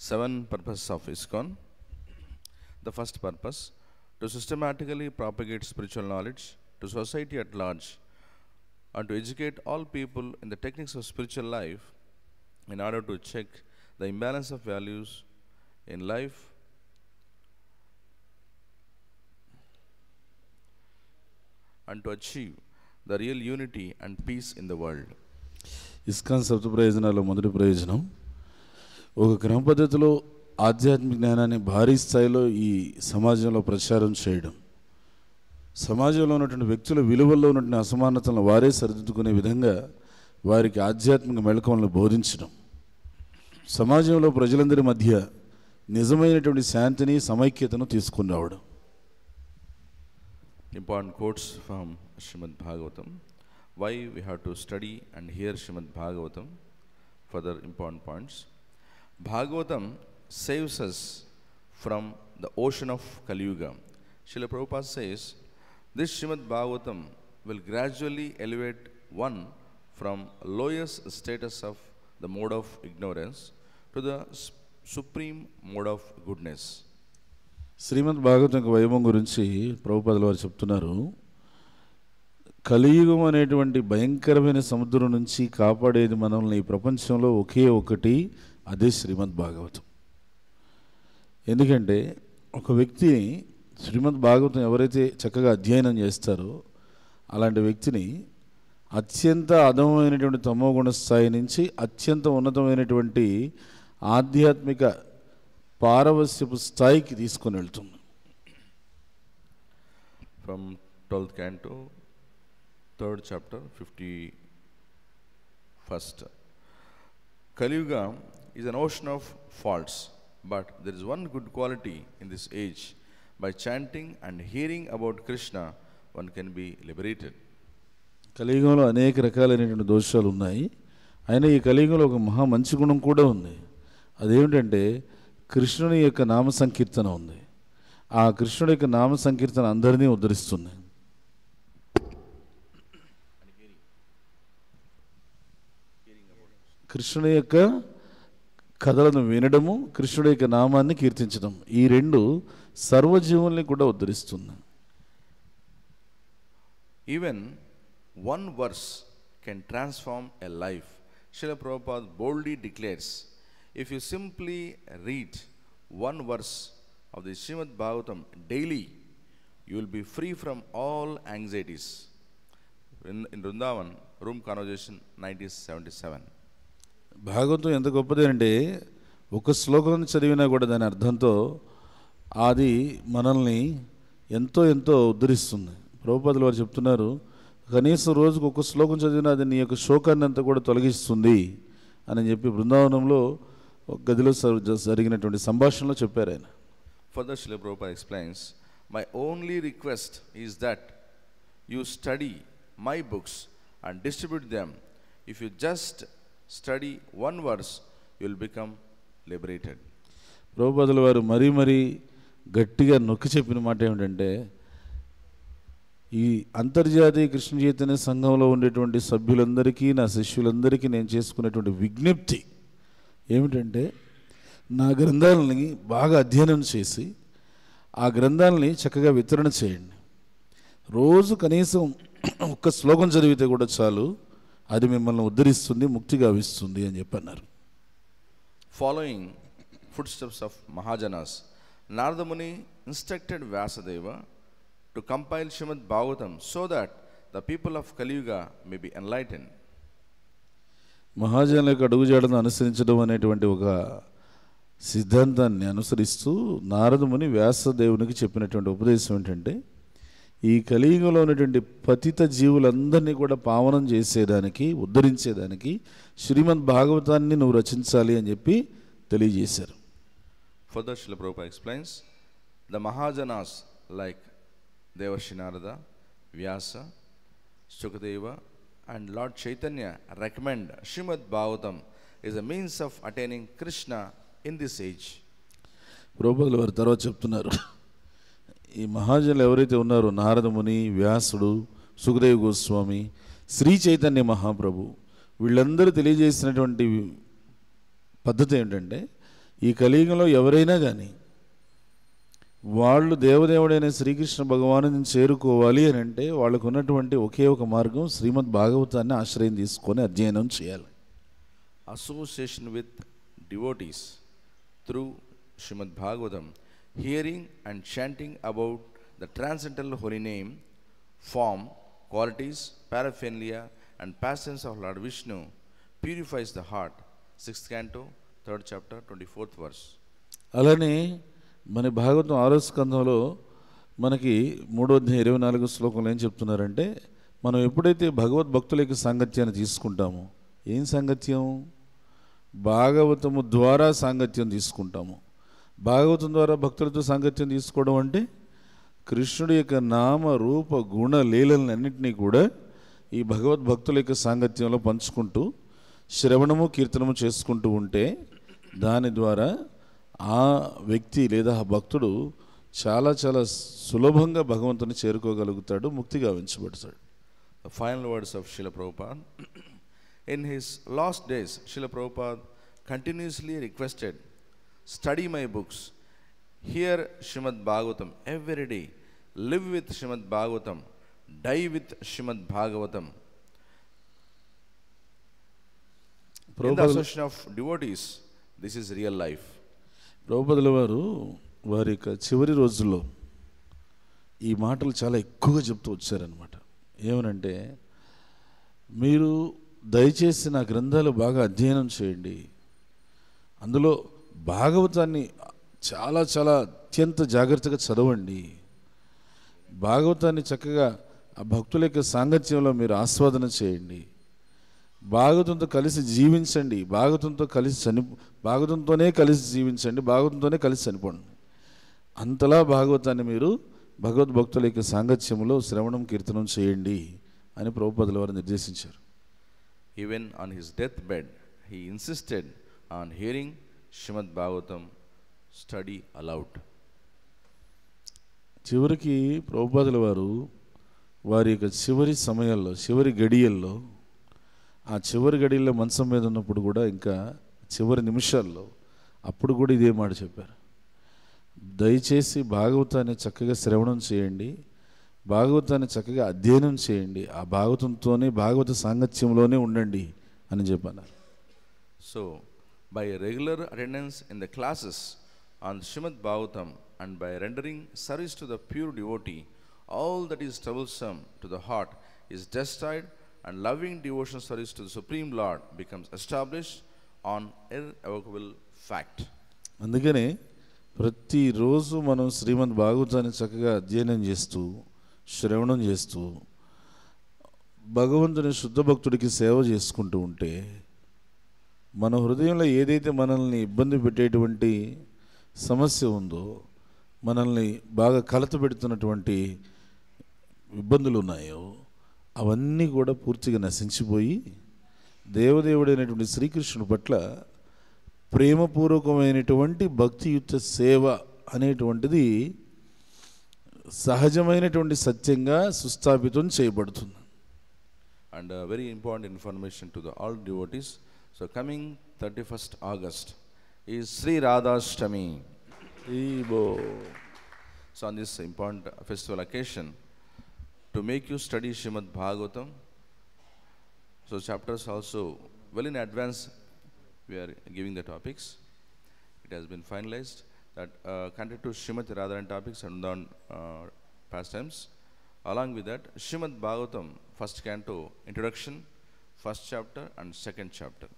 7 purposes of ISKCON. The first purpose, to systematically propagate spiritual knowledge to society at large and to educate all people in the techniques of spiritual life in order to check the imbalance of values in life and to achieve the real unity and peace in the world. ISKCON సప్త ప్రయోజనాల్లో మొదటి ప్రయోజనం, ఒక క్రమ పద్ధతిలో ఆధ్యాత్మిక జ్ఞానాన్ని భారీ స్థాయిలో ఈ సమాజంలో ప్రచారం చేయడం, సమాజంలో ఉన్నటువంటి వ్యక్తుల విలువల్లో ఉన్నటువంటి అసమానతలను వారే సరిదిద్దుకునే విధంగా వారికి ఆధ్యాత్మిక మెళకువలను బోధించడం, సమాజంలో ప్రజలందరి మధ్య నిజమైనటువంటి శాంతిని సమైక్యతను తీసుకుని రావడం. Important quotes from Srimad Bhagavatam. Why we have to study and hear Srimad Bhagavatam. Further important points. Bhagavatam saves us from the ocean of Kali Yuga. Srila Prabhupada says, this Srimad Bhagavatam will gradually elevate one from lowest status of the mode of ignorance to the supreme mode of goodness. శ్రీమద్ భాగవతం వైభవం గురించి ప్రభుపాదుల వారు చెప్తున్నారు, కలియుగం అనేటువంటి భయంకరమైన సముద్రం నుంచి కాపాడేది మనల్ని ఈ ప్రపంచంలో ఒకే ఒకటి, అదే శ్రీమద్ భాగవతం. ఎందుకంటే ఒక వ్యక్తిని శ్రీమద్ భాగవతం ఎవరైతే చక్కగా అధ్యయనం చేస్తారో అలాంటి వ్యక్తిని అత్యంత అధమమైనటువంటి తమోగుణ స్థాయి నుంచి అత్యంత ఉన్నతమైనటువంటి ఆధ్యాత్మిక పారవస్యపు స్థాయికి తీసుకొని వెళ్తుంది. From 12th canto, 3rd chapter, 51st. Kali Yuga is an ocean of faults, but there is one good quality in this age. By chanting and hearing about Krishna, one can be liberated. కలియుగంలో అనేక రకాలైనటువంటి దోషాలు ఉన్నాయి, అయినా ఈ కలియుగంలో ఒక మహా మంచి గుణం కూడా ఉంది. అదేమిటంటే కృష్ణుని యొక్క నామ సంకీర్తన ఉంది. ఆ కృష్ణుడి యొక్క నామ సంకీర్తన అందరినీ ఉద్ధరిస్తుంది. కృష్ణుడి యొక్క కథలను వినడము, కృష్ణుడి యొక్క నామాన్ని కీర్తించడం, ఈ రెండు సర్వజీవుల్ని కూడా ఉద్ధరిస్తుంది. Even one verse can transform a life. Srila Prabhupada boldly declares, if you simply read one verse of the Srimad Bhagavatam daily, you will be free from all anxieties. In Vrindavan, room conversation 1977. Bhagavatam ఎంత గొప్పది అంటే ఒక శ్లోకం చదివినా కూడా దాని అర్థంతో అది మనల్ని ఎంతో ఎంతో ఉద్ధరిస్తుంది. ప్రభుపాదుల వారు చెప్తున్నారు, కనీసం రోజుకు ఒక శ్లోకం చదివినా అది నీ యొక్క శోకాన్ని అంతా కూడా తొలగిస్తుంది అని చెప్పి బృందావనంలో ఒక గదిలో జరిగినటువంటి సంభాషణలో చెప్పారు ఆయన. Further, Srila Prabhupada explains, my only request is that you study my books and distribute them. If you just study one verse, you will become liberated. ప్రభుపాదుల వారు మరీ గట్టిగా నొక్కి చెప్పిన మాట ఏమిటంటే, ఈ అంతర్జాతీయ కృష్ణ చైతన్య సంఘంలో ఉండేటువంటి సభ్యులందరికీ, నా శిష్యులందరికీ నేను చేసుకునేటువంటి విజ్ఞప్తి ఏమిటంటే, నా గ్రంథాలని బాగా అధ్యయనం చేసి ఆ గ్రంథాలని చక్కగా వితరణ చేయండి. రోజు కనీసం ఒక్క శ్లోకం చదివితే కూడా చాలు, అది మిమ్మల్ని ఉద్ధరిస్తుంది, ముక్తి గావిస్తుంది అని చెప్పన్నారు. Following footsteps of Mahajanas, Narada Muni instructed Vyasadeva to compile Srimad Bhagavatam so that the people of Kali Yuga may be enlightened. మహాజనుల యొక్క అడుగుజాడను అనుసరించడం అనేటువంటి ఒక సిద్ధాంతాన్ని అనుసరిస్తూ నారదముని వ్యాసదేవునికి చెప్పినటువంటి ఉపదేశం ఏంటంటే, ఈ కలియుగంలో ఉన్నటువంటి పతిత జీవులందరినీ కూడా పావనం చేసేదానికి, ఉద్ధరించేదానికి శ్రీమద్ భాగవతాన్ని నువ్వు రచించాలి అని చెప్పి తెలియజేశారు. Further, Srila Prabhupada explains, the Mahajanas like Devarshi Narada, Vyasa, Sukadeva and Lord Chaitanya recommend Srimad Bhagavatam is a means of attaining Krishna in this age. ప్రభుపాదుల వారు తర్వాత చెప్తున్నారు, ఈ మహాజనులు ఎవరైతే ఉన్నారో నారదముని, వ్యాసుడు, సుఖదేవ్ గోస్వామి, శ్రీ చైతన్య మహాప్రభు, వీళ్ళందరూ తెలియజేసినటువంటి పద్ధతి ఏంటంటే, ఈ కలియుగంలో ఎవరైనా కానీ వాళ్ళు దేవదేవుడైన శ్రీకృష్ణ భగవాను చేరుకోవాలి అని అంటే వాళ్ళకు ఉన్నటువంటి ఒకే ఒక మార్గం శ్రీమద్ భాగవతాన్ని ఆశ్రయం తీసుకొని అధ్యయనం చేయాలి. Association with devotees through Srimad Bhagavatam, hearing and chanting about the transcendental holy name, form, qualities, paraphernalia and pastimes of Lord Vishnu purifies the heart. 6th canto, 3rd chapter, 24th verse. అలానే మన భాగవతం 6వ స్కంధంలో మనకి 3వ అధ్యాయం 24వ శ్లోకంలో ఏం చెప్తున్నారంటే, మనం ఎప్పుడైతే భగవద్భక్తుల యొక్క సాంగత్యాన్ని తీసుకుంటామో, ఏం సాంగత్యం? భాగవతము ద్వారా సాంగత్యం తీసుకుంటాము. భాగవతం ద్వారా భక్తులతో సాంగత్యం తీసుకోవడం అంటే కృష్ణుడి యొక్క నామ రూప గుణ లీలలన్నింటినీ కూడా ఈ భగవద్భక్తుల యొక్క సాంగత్యంలో పంచుకుంటూ శ్రవణము కీర్తనము చేసుకుంటూ ఉంటే దాని ద్వారా ఆ వ్యక్తి లేదా ఆ భక్తుడు చాలా చాలా సులభంగా భగవంతుని చేరుకోగలుగుతాడు, ముక్తి గావించబడతాడు. The final words of Srila Prabhupada. In his last days, Srila Prabhupada continuously requested, study my books, hear Srimad Bhagavatam every day, live with Srimad Bhagavatam, die with Srimad Bhagavatam. In the association of devotees, this is real life. ప్రభుపాదుల వారు వారి యొక్క చివరి రోజుల్లో ఈ మాటలు చాలా ఎక్కువగా చెప్తూ వచ్చారనమాట. ఏమనంటే, మీరు దయచేసి నా గ్రంథాలు బాగా అధ్యయనం చేయండి, అందులో భాగవతాన్ని చాలా చాలా అత్యంత జాగ్రత్తగా చదవండి, భాగవతాన్ని చక్కగా ఆ భక్తుల యొక్క సాంగత్యంలో మీరు ఆస్వాదన చేయండి, భాగవతంతో కలిసి జీవించండి, భాగవతంతోనే కలిసి జీవించండి, భాగవతంతోనే కలిసి చనిపోండి. అంతలా భాగవతాన్ని మీరు భగవద్భక్తుల యొక్క సాంగత్యంలో శ్రవణం కీర్తనం చేయండి అని ప్రభుపాదుల వారు నిర్దేశించారు. Even on his deathbed, he insisted on hearing Srimad Bhagavatam study aloud. చివరికి ప్రభుపాదుల వారు వారి యొక్క చివరి సమయాల్లో, చివరి గడియల్లో, ఆ చివరి గడియల్లో మంచం మీద ఉన్నప్పుడు కూడా, ఇంకా చివరి నిమిషాల్లో అప్పుడు కూడా ఇదే మాట చెప్పారు. దయచేసి భాగవతాన్ని చక్కగా శ్రవణం చేయండి, భాగవతాన్ని చక్కగా అధ్యయనం చేయండి, ఆ భాగవతంతోనే భాగవత సాంగత్యంలోనే ఉండండి అని చెప్పాను. So, by regular attendance in the classes on Srimad Bhagavatam and by rendering service to the pure devotee, all that is troublesome to the heart is destroyed and loving devotional service to the Supreme Lord becomes established on irrevocable fact. అందుకనే ప్రతిరోజు మనం శ్రీమద్ భాగవతాన్ని చక్కగా అధ్యయనం చేస్తూ శ్రవణం చేస్తూ భగవంతుని శుద్ధ భక్తుడికి సేవ చేసుకుంటూ ఉంటే మన హృదయంలో ఏదైతే మనల్ని ఇబ్బంది పెట్టేటువంటి సమస్య ఉందో, మనల్ని బాగా కలత పెడుతున్నటువంటి ఇబ్బందులు ఉన్నాయో అవన్నీ కూడా పూర్తిగా నశించిపోయి దేవదేవుడైనటువంటి శ్రీకృష్ణుడి పట్ల ప్రేమపూర్వకమైనటువంటి భక్తియుక్త సేవ అనేటువంటిది సహజమైనటువంటి సత్యంగా సుస్థాపితం చేయబడుతుంది. And very important information to the all devotees. So coming 31st August is Sri Radhashtami. So on this important festival occasion, to make you study Srimad Bhagavatam, so chapters also well in advance we are giving the topics. It has been finalized that connected to Srimati Radharani topics and on pastimes. Along with that, Srimad Bhagavatam, first canto, introduction, first chapter and second chapter.